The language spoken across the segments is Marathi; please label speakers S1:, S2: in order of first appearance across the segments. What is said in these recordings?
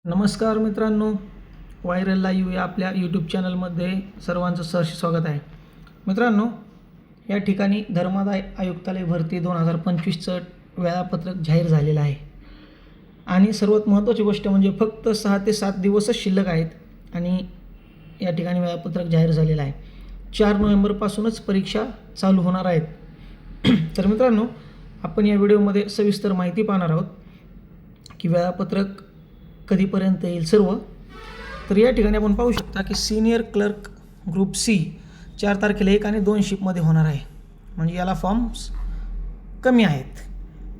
S1: नमस्कार मित्रांनो, व्हायरल लाईव्ह या आपल्या यूट्यूब चॅनलमध्ये सर्वांचं सहर्ष स्वागत आहे. मित्रांनो, या ठिकाणी धर्मादाय आयुक्तालय भरती 2025चं वेळापत्रक जाहीर झालेलं आहे आणि सर्वात महत्त्वाची गोष्ट म्हणजे फक्त 6 ते 7 दिवसच शिल्लक आहेत आणि या ठिकाणी वेळापत्रक जाहीर झालेलं आहे. 4 नोव्हेंबरपासूनच परीक्षा चालू होणार आहेत. तर मित्रांनो, आपण या व्हिडिओमध्ये सविस्तर माहिती पाहणार आहोत की वेळापत्रक कधीपर्यंत येईल सर्व. तर या ठिकाणी आपण पाहू शकता की सीनियर क्लर्क ग्रुप सी 4 तारखेला 1 आणि 2 शिफ्टमध्ये होणार आहे, म्हणजे याला फॉर्म्स कमी आहेत.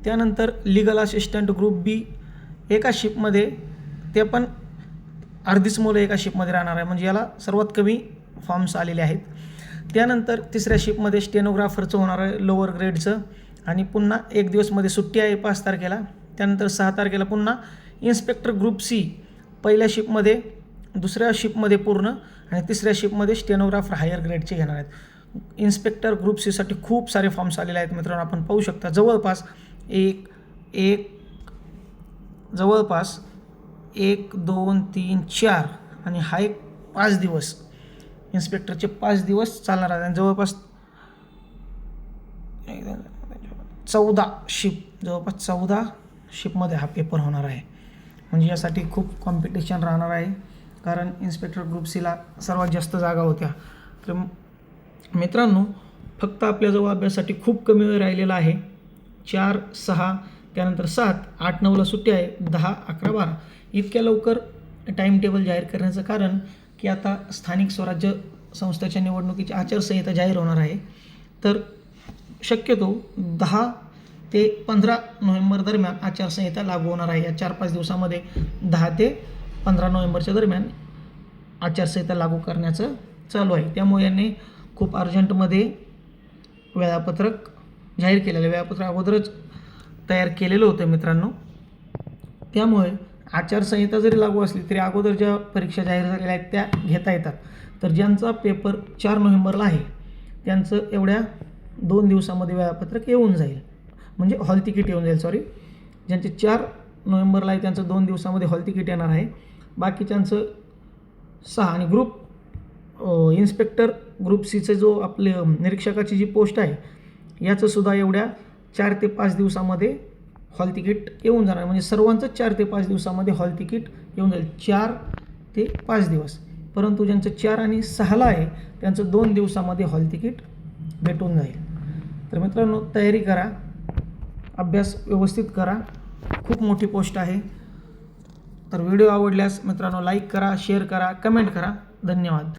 S1: त्यानंतर लीगल असिस्टंट ग्रुप बी एका शिफ्टमध्ये, ते पण अर्धीच मुलं एका शिफ्टमध्ये राहणार आहे, म्हणजे याला सर्वात कमी फॉर्म्स आलेले आहेत. त्यानंतर 3ऱ्या शिफ्टमध्ये स्टेनोग्राफरचं होणार आहे लोअर ग्रेडचं, आणि पुन्हा 1 दिवसमध्ये सुट्टी आहे 5 तारखेला. त्यानंतर 6 तारखेला पुन्हा इन्स्पेक्टर ग्रुप सी पहिल्या शिफ्टमध्ये, 2ऱ्या शिफ्टमध्ये पूर्ण, आणि 3ऱ्या शिफ्टमध्ये स्टेनोग्राफर हायर ग्रेडचे घेणार आहेत. इन्स्पेक्टर ग्रुप सीसाठी खूप सारे फॉर्म्स आलेले आहेत मित्रांनो, आपण पाहू शकता. जवळपास 1, 2, 3, 4 आणि हा एक 5 दिवस इन्स्पेक्टरचे 5 दिवस चालणार आहेत आणि जवळपास 14 शिफ्टमध्ये हा पेपर होणार आहे. म्हणजे यासाठी खूप कॉम्पिटिशन राहणार आहे, कारण इन्स्पेक्टर ग्रुप सीला सर्वात जास्त जागा होत्या. तर मित्रांनो, फक्त आपल्याजवळ अभ्यासासाठी खूप कमी वेळ राहिलेला आहे. 4, 6, त्यानंतर 7, 8, 9ला सुट्टी आहे, 10, 11, 12 इतक्या लवकर टाईम टेबल जाहीर करण्याचं कारण की आता स्थानिक स्वराज्य संस्थेच्या निवडणुकीची आचारसंहिता जाहीर होणार आहे. तर शक्यतो 10 ते 15 नोव्हेंबर दरम्यान आचारसंहिता लागू होणार आहे. या 4-5 दिवसामध्ये 10 ते 15 नोव्हेंबरच्या दरम्यान आचारसंहिता लागू करण्याचं चालू आहे. त्यामुळे यांनी खूप अर्जंटमध्ये वेळापत्रक जाहीर केलेलं आहे. वेळापत्रक अगोदरच तयार केलेलं होतं मित्रांनो. त्यामुळे आचारसंहिता जरी लागू असली तरी अगोदर ज्या परीक्षा जाहीर झालेल्या आहेत त्या घेता येतात. तर ज्यांचा पेपर 4 नोव्हेंबरला आहे त्यांचं एवढ्या 2 दिवसामध्ये वेळापत्रक येऊन जाईल, म्हणजे हॉल तिकीट येऊन जाईल. ज्यांचे 4 नोव्हेंबरला आहे त्यांचं 2 दिवसामध्ये हॉल तिकीट येणार आहे. बाकीच्यांचं 6. आणि ग्रुप इन्स्पेक्टर ग्रुप सीचं जो आपले निरीक्षकाची जी पोस्ट आहे याचंसुद्धा एवढ्या 4 ते 5 दिवसामध्ये हॉल तिकीट येऊन जाणार, म्हणजे सर्वांचं 4 ते 5 दिवसामध्ये हॉल तिकीट येऊन जाईल. 4 ते 5 दिवस. परंतु ज्यांचं 4 आणि 6ला आहे त्यांचं 2 दिवसामध्ये हॉल तिकीट भेटून जाईल. तर मित्रांनो, तयारी करा, अभ्यास व्यवस्थित करा, खूप मोठी पोस्ट आहे. तर व्हिडिओ आवडल्यास मित्रांनो लाईक करा, शेअर करा, कमेंट करा. धन्यवाद.